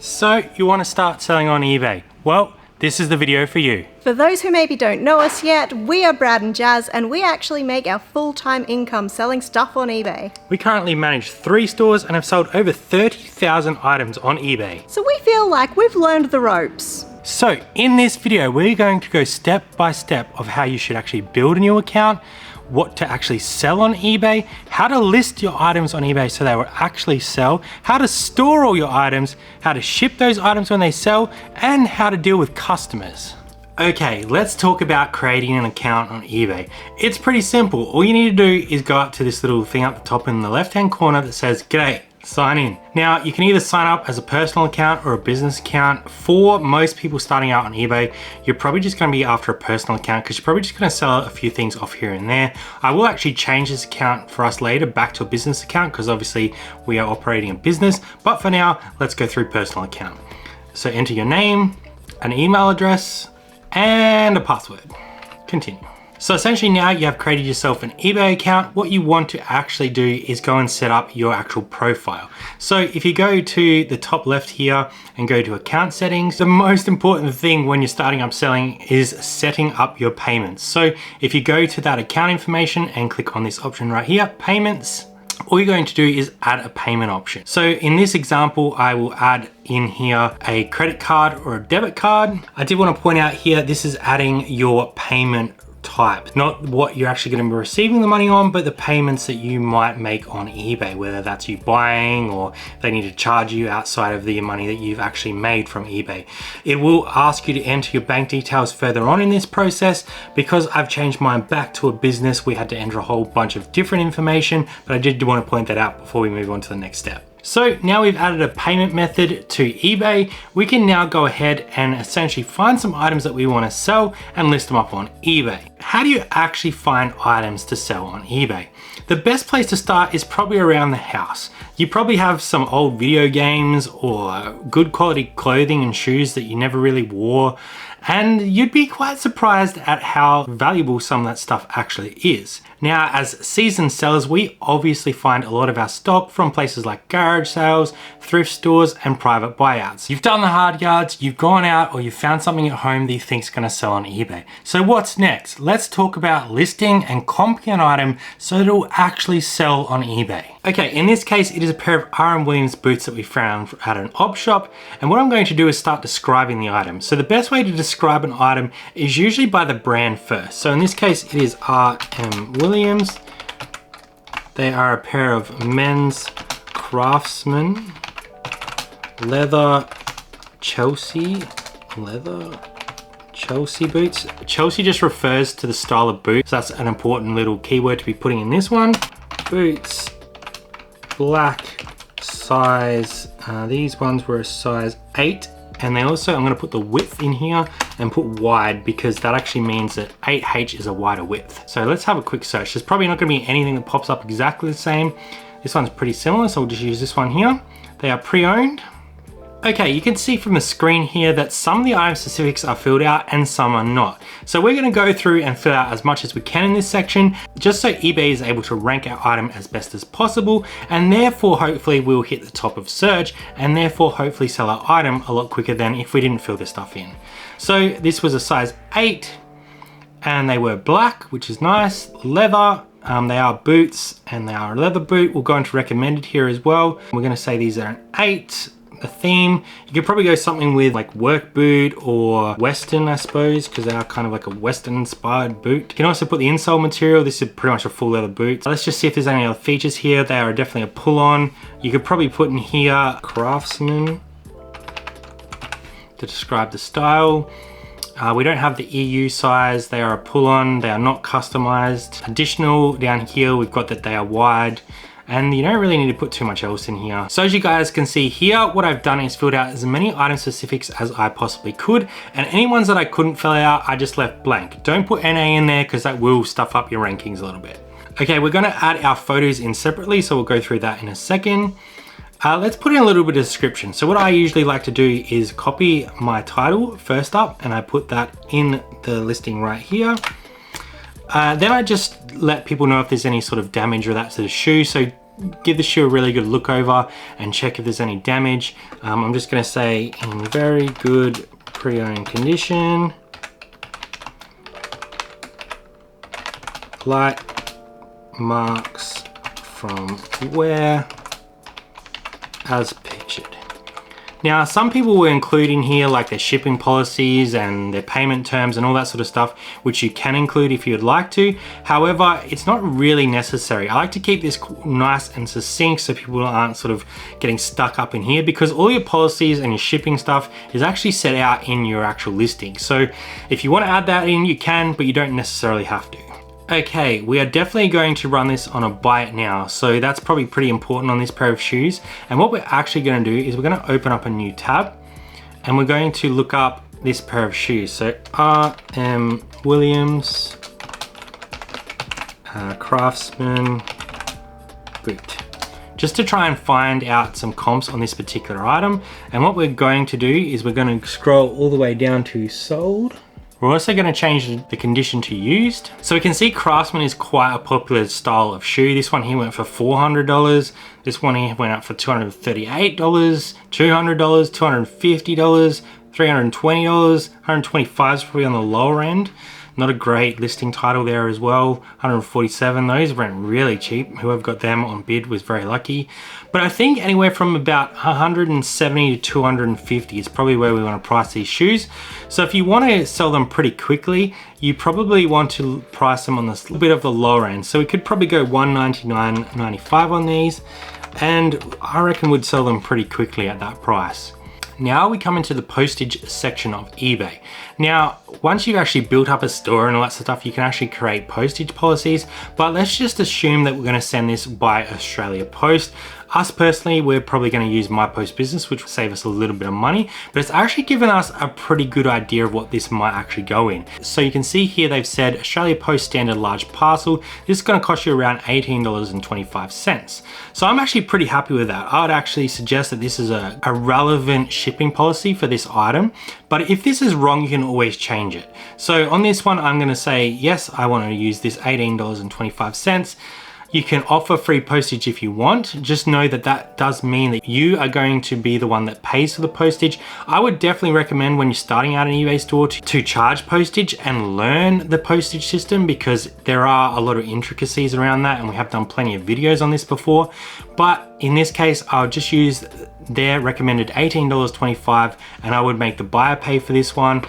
So you want to start selling on eBay? Well, this is the video for you. For those who maybe don't know us yet, we are Brad and Jazz, and we actually make our full-time income selling stuff on eBay. We currently manage 3 stores and have sold over 30,000 items on eBay. So we feel like we've learned the ropes. So in this video, we're going to go step by step of how you should actually build a new account, what to actually sell on eBay, how to list your items on eBay so they will actually sell, how to store all your items, how to ship those items when they sell, and how to deal with customers. Okay, let's talk about creating an account on eBay. It's pretty simple. All you need to do is go up to this little thing up the top in the left-hand corner that says, "G'day, sign in." Now, you can either sign up as a personal account or a business account. For most people starting out on eBay, you're probably just gonna be after a personal account because you're probably just gonna sell a few things off here and there. I will actually change this account for us later back to a business account because obviously we are operating a business. But for now, let's go through personal account. So enter your name, an email address, and a password. Continue. So essentially now you have created yourself an eBay account. What you want to actually do is go and set up your actual profile. So if you go to the top left here and go to account settings, the most important thing when you're starting up selling is setting up your payments. So if you go to that account information and click on this option right here, payments, all you're going to do is add a payment option. So in this example, I will add in here a credit card or a debit card. I did want to point out here, this is adding your payment type, not what you're actually going to be receiving the money on, but the payments that you might make on eBay, whether that's you buying or they need to charge you outside of the money that you've actually made from eBay. It will ask you to enter your bank details further on in this process. Because I've changed mine back to a business, we had to enter a whole bunch of different information, but I did want to point that out before we move on to the next step. So now we've added a payment method to eBay, we can now go ahead and essentially find some items that we want to sell and list them up on eBay. How do you actually find items to sell on eBay? The best place to start is probably around the house. You probably have some old video games or good quality clothing and shoes that you never really wore, and you'd be quite surprised at how valuable some of that stuff actually is. Now, as seasoned sellers, we obviously find a lot of our stock from places like garage sales, thrift stores, and private buyouts. You've done the hard yards, you've gone out, or you've found something at home that you think's gonna sell on eBay. So what's next? Let's talk about listing and comping an item so that it'll actually sell on eBay. Okay, in this case, it is a pair of R.M. Williams boots that we found at an op shop. And what I'm going to do is start describing the item. So the best way to describe an item is usually by the brand first. So in this case, it is R.M. Williams. They are a pair of men's Craftsman leather Chelsea boots. Chelsea just refers to the style of boot. So that's an important little keyword to be putting in this one. Boots, black, size, these ones were a size 8. And they also, I'm gonna put the width in here and put wide because that actually means that 8H is a wider width. So let's have a quick search. There's probably not gonna be anything that pops up exactly the same. This one's pretty similar, so we'll just use this one here. They are pre-owned. Okay, you can see from the screen here that some of the item specifics are filled out and some are not. So we're gonna go through and fill out as much as we can in this section, just so eBay is able to rank our item as best as possible, and therefore hopefully we'll hit the top of search, and therefore hopefully sell our item a lot quicker than if we didn't fill this stuff in. So this was a size 8, and they were black, which is nice, leather, they are boots, and they are a leather boot. We'll go into recommended here as well. We're gonna say these are an 8. A theme, you could probably go something with like work boot or Western, I suppose, because they are kind of like a Western inspired boot. You can also put the insole material. This is pretty much a full leather boot. So let's just see if there's any other features here. They are definitely a pull on. You could probably put in here Craftsman to describe the style. We don't have the EU size. They are a pull on. They are not customized. Additional down here, we've got that they are wide. And you don't really need to put too much else in here. So as you guys can see here, what I've done is filled out as many item specifics as I possibly could. And any ones that I couldn't fill out, I just left blank. Don't put NA in there because that will stuff up your rankings a little bit. Okay, we're gonna add our photos in separately, so we'll go through that in a second. Let's put in a little bit of description. So what I usually like to do is copy my title first up, and I put that in the listing right here. Then I just let people know if there's any sort of damage or that to the shoe. So give the shoe a really good look over and check if there's any damage. I'm just gonna say in very good pre-owned condition. Light marks from wear as pictured. Now, some people were including here like their shipping policies and their payment terms and all that sort of stuff, which you can include if you'd like to. However, it's not really necessary. I like to keep this nice and succinct so people aren't sort of getting stuck up in here, because all your policies and your shipping stuff is actually set out in your actual listing. So if you want to add that in, you can, but you don't necessarily have to. Okay, we are definitely going to run this on a buy it now. So that's probably pretty important on this pair of shoes. And what we're actually gonna do is we're gonna open up a new tab and we're going to look up this pair of shoes. So RM Williams, Craftsman boot. Just to try and find out some comps on this particular item. And what we're going to do is we're gonna scroll all the way down to sold. We're also going to change the condition to used. So we can see Craftsman is quite a popular style of shoe. This one here went for $400. This one here went up for $238, $200, $250, $320, $125 is probably on the lower end. Not a great listing title there as well. 147, those went really cheap. Whoever got them on bid was very lucky. But I think anywhere from about 170 to 250 is probably where we want to price these shoes. So if you want to sell them pretty quickly, you probably want to price them on this little bit of the lower end. So we could probably go $199.95 on these, and I reckon we'd sell them pretty quickly at that price. Now we come into the postage section of eBay. Now, once you've actually built up a store and all that stuff, you can actually create postage policies, but let's just assume that we're gonna send this by Australia Post. Us personally, we're probably gonna use My Post Business, which will save us a little bit of money, but it's actually given us a pretty good idea of what this might actually go in. So you can see here, they've said Australia Post standard large parcel. This is gonna cost you around $18.25. So I'm actually pretty happy with that. I would actually suggest that this is a relevant shipping policy for this item, but if this is wrong, you can always change it. So on this one, I'm gonna say, yes, I wanna use this $18.25. You can offer free postage if you want. Just know that that does mean that you are going to be the one that pays for the postage. I would definitely recommend when you're starting out an eBay store to charge postage and learn the postage system, because there are a lot of intricacies around that, and we have done plenty of videos on this before. But in this case, I'll just use their recommended $18.25, and I would make the buyer pay for this one,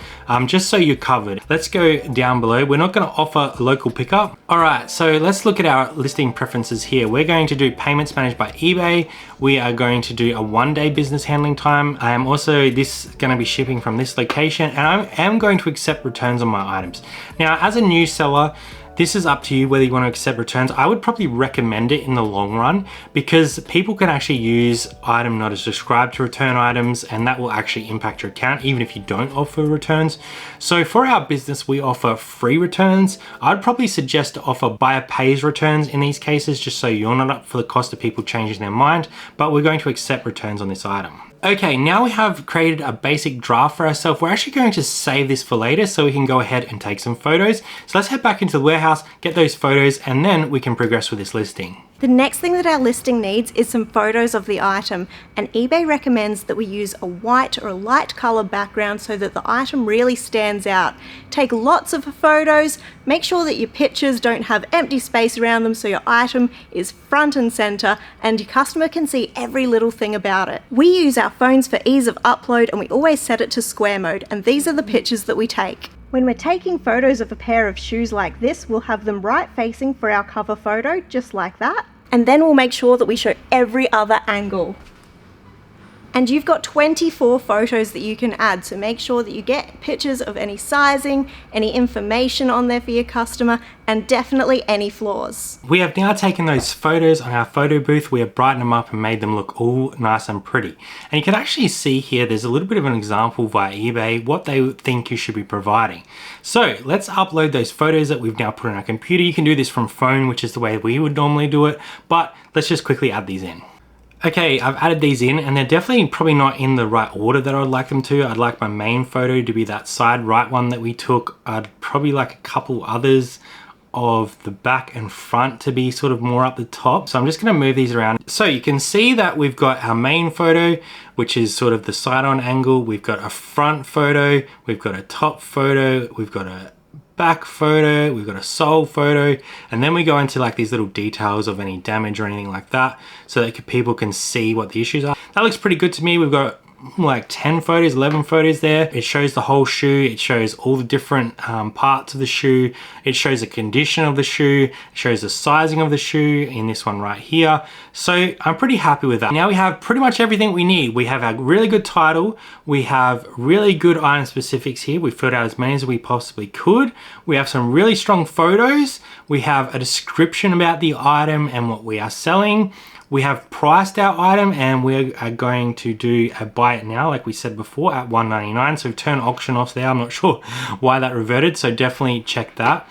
just so you're covered. Let's go down below. We're not going to offer local pickup. All right, so let's look at our listing preferences here. We're going to do payments managed by eBay. We are going to do a 1-day business handling time. I am also going to be shipping from this location, and I am going to accept returns on my items. Now, as a new seller, this is up to you whether you want to accept returns. I would probably recommend it in the long run, because people can actually use item not as described to return items, and that will actually impact your account even if you don't offer returns. So for our business, we offer free returns. I'd probably suggest to offer buyer pays returns in these cases, just so you're not up for the cost of people changing their mind, but we're going to accept returns on this item. Okay, now we have created a basic draft for ourselves. We're actually going to save this for later so we can go ahead and take some photos. So let's head back into the warehouse, get those photos, and then we can progress with this listing. The next thing that our listing needs is some photos of the item, and eBay recommends that we use a white or a light color background so that the item really stands out. Take lots of photos, make sure that your pictures don't have empty space around them so your item is front and center and your customer can see every little thing about it. We use our phones for ease of upload, and we always set it to square mode, and these are the pictures that we take. When we're taking photos of a pair of shoes like this, we'll have them right facing for our cover photo, just like that. And then we'll make sure that we show every other angle. And you've got 24 photos that you can add, so make sure that you get pictures of any sizing, any information on there for your customer, and definitely any flaws. We have now taken those photos on our photo booth. We have brightened them up and made them look all nice and pretty. And you can actually see here, there's a little bit of an example via eBay, what they think you should be providing. So let's upload those photos that we've now put on our computer. You can do this from phone, which is the way we would normally do it, but let's just quickly add these in. Okay, I've added these in, and they're definitely probably not in the right order that I would like them to. I'd like my main photo to be that side right one that we took. I'd probably like a couple others of the back and front to be sort of more up the top. So I'm just gonna move these around. So you can see that we've got our main photo, which is sort of the side on angle. We've got a front photo, we've got a top photo, we've got a back photo, we've got a sole photo, and then we go into like these little details of any damage or anything like that so that people can see what the issues are. That looks pretty good to me. We've got like 10 photos, 11 photos there. It shows the whole shoe. It shows all the different parts of the shoe. It shows the condition of the shoe. It shows the sizing of the shoe in this one right here. So I'm pretty happy with that. Now we have pretty much everything we need. We have a really good title. We have really good item specifics here. We filled out as many as we possibly could. We have some really strong photos. We have a description about the item and what we are selling. We have priced our item and we are going to do a buy it now, like we said before, at $1.99. So we've turned auction off there. I'm not sure why that reverted, so definitely check that.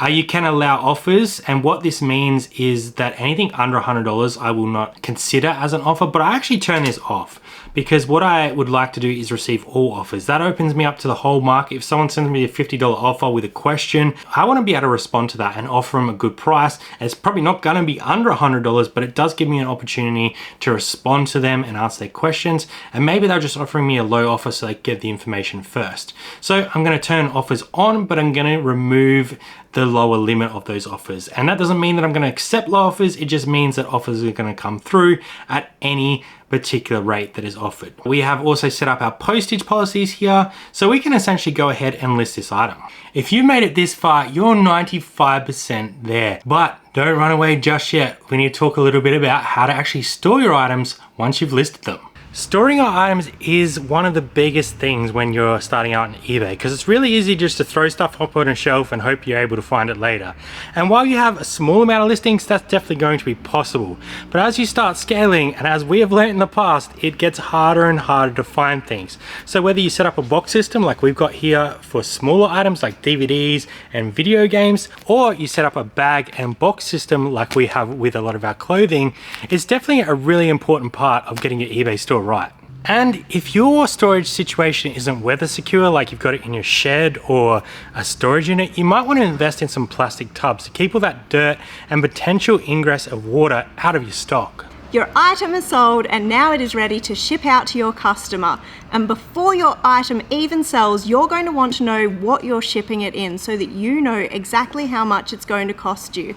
You can allow offers, and what this means is that anything under $100 I will not consider as an offer, but I actually turn this off because what I would like to do is receive all offers. That opens me up to the whole market. If someone sends me a $50 offer with a question, I want to be able to respond to that and offer them a good price. It's probably not going to be under $100, but it does give me an opportunity to respond to them and answer their questions, and maybe they're just offering me a low offer so they get the information first. So I'm going to turn offers on, but I'm going to remove the lower limit of those offers. And that doesn't mean that I'm going to accept low offers. It just means that offers are going to come through at any particular rate that is offered. We have also set up our postage policies here, so we can essentially go ahead and list this item. If you made it this far, you're 95% there, but don't run away just yet. We need to talk a little bit about how to actually store your items once you've listed them. Storing our items is one of the biggest things when you're starting out on eBay, because it's really easy just to throw stuff up on a shelf and hope you're able to find it later. And while you have a small amount of listings, that's definitely going to be possible. But as you start scaling, and as we have learned in the past, it gets harder and harder to find things. So whether you set up a box system like we've got here for smaller items like DVDs and video games, or you set up a bag and box system like we have with a lot of our clothing, it's definitely a really important part of getting your eBay store right. And if your storage situation isn't weather secure, like you've got it in your shed or a storage unit, you might want to invest in some plastic tubs to keep all that dirt and potential ingress of water out of your stock. Your item is sold and now it is ready to ship out to your customer. And before your item even sells, you're going to want to know what you're shipping it in so that you know exactly how much it's going to cost you.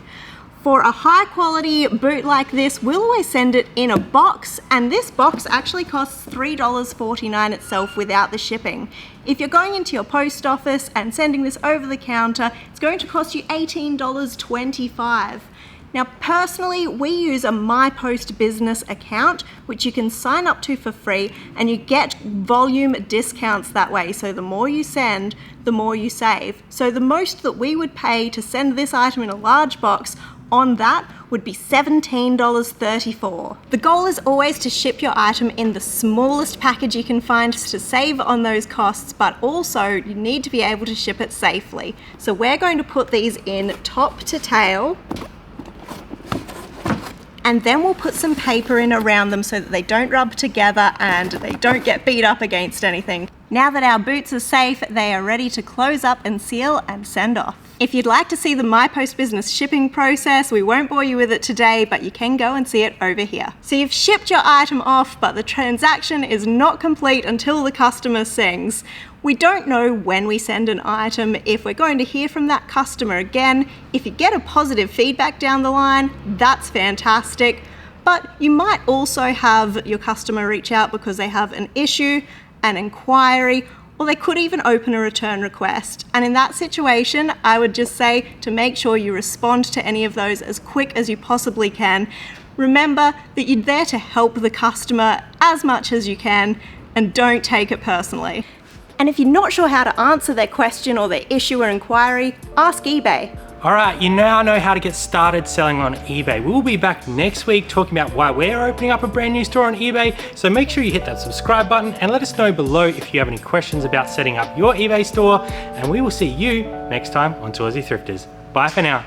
For a high quality boot like this, we'll always send it in a box, and this box actually costs $3.49 itself without the shipping. If you're going into your post office and sending this over the counter, it's going to cost you $18.25. Now personally, we use a MyPost business account, which you can sign up to for free, and you get volume discounts that way. So the more you send, the more you save. So the most that we would pay to send this item in a large box on that would be $17.34. The goal is always to ship your item in the smallest package you can find to save on those costs, but also you need to be able to ship it safely. So we're going to put these in top to tail, and then we'll put some paper in around them so that they don't rub together and they don't get beat up against anything. Now that our boots are safe, they are ready to close up and seal and send off. If you'd like to see the MyPost business shipping process, we won't bore you with it today, but you can go and see it over here. So you've shipped your item off, but the transaction is not complete until the customer sings. We don't know when we send an item if we're going to hear from that customer again. If you get a positive feedback down the line, that's fantastic. But you might also have your customer reach out because they have an issue, an inquiry, or they could even open a return request. And in that situation, I would just say to make sure you respond to any of those as quick as you possibly can. Remember that you're there to help the customer as much as you can, and don't take it personally. And if you're not sure how to answer their question or their issue or inquiry, ask eBay. All right, you now know how to get started selling on eBay. We'll be back next week talking about why we're opening up a brand new store on eBay. So make sure you hit that subscribe button and let us know below if you have any questions about setting up your eBay store. And we will see you next time on Toursy Thrifters. Bye for now.